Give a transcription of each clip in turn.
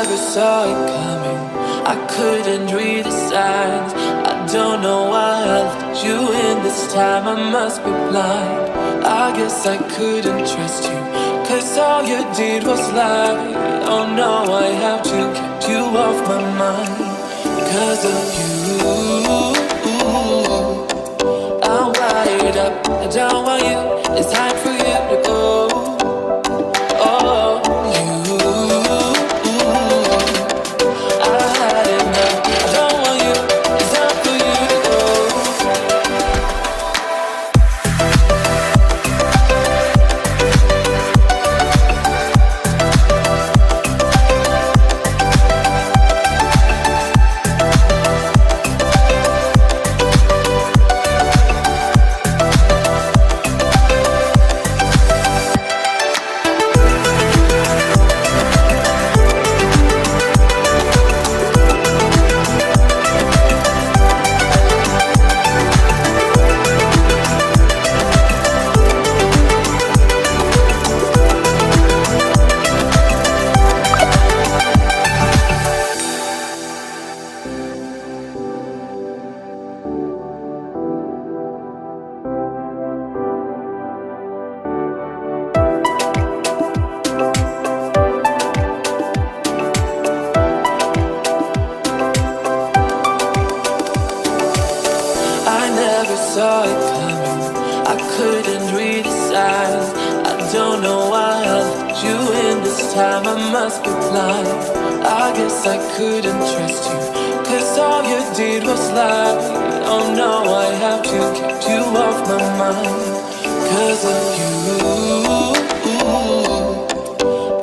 never saw it coming. I couldn't read the signs. I don't know why I let you in this time. I must be blind. I guess I couldn't trust you, 'cause all you did was lie. Oh no, I have to keep you off my mind. 'Cause of you, I'm wired up. I don't want you, it's time for you to go. Oh, you, I had enough. I don't want you, it's time for you to go. Saw it coming. I couldn't read the signs. I don't know why I let you in this time. I must be blind. I guess I couldn't trust you, 'cause all you did was lie. Oh no, I have to keep you off my mind. 'Cause of you,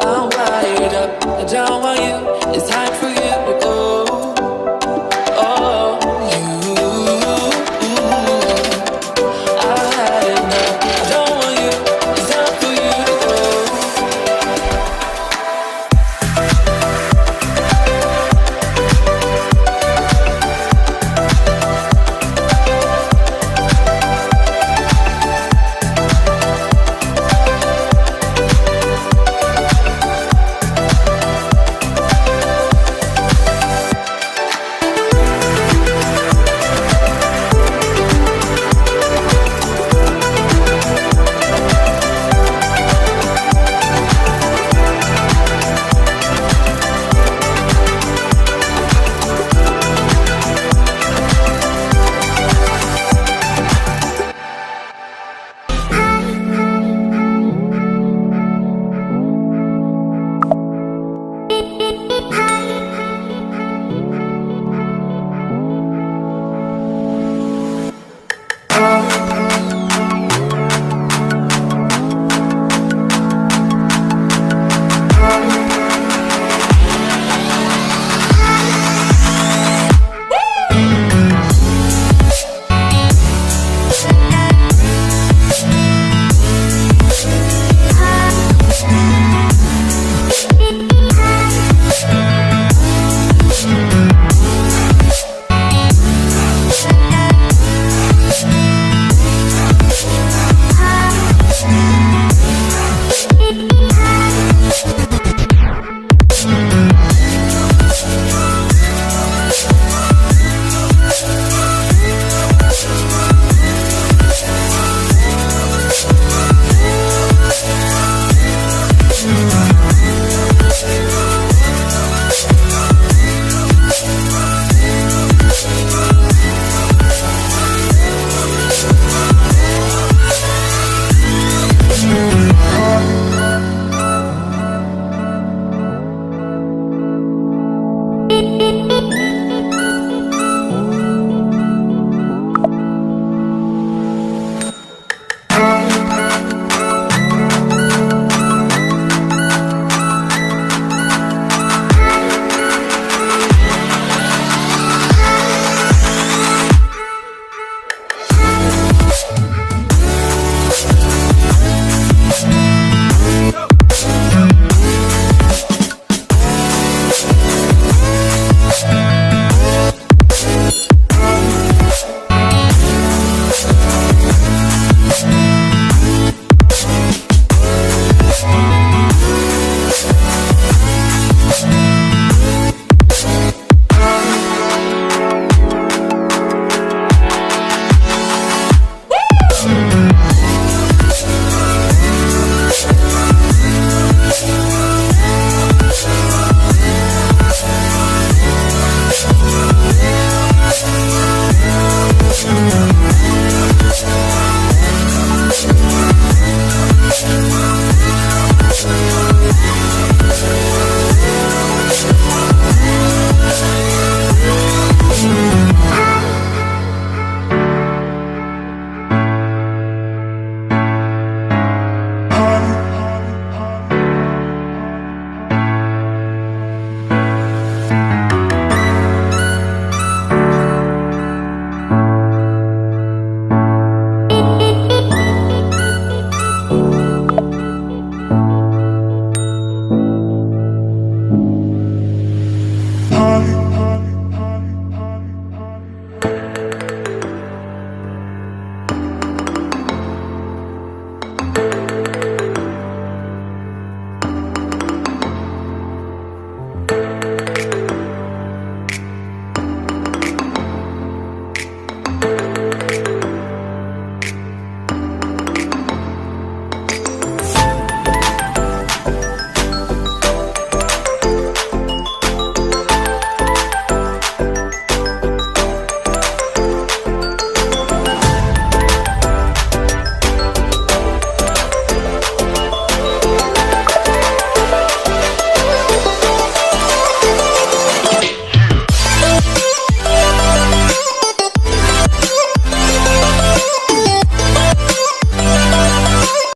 I'm wired up. I don't want you, it's time for you.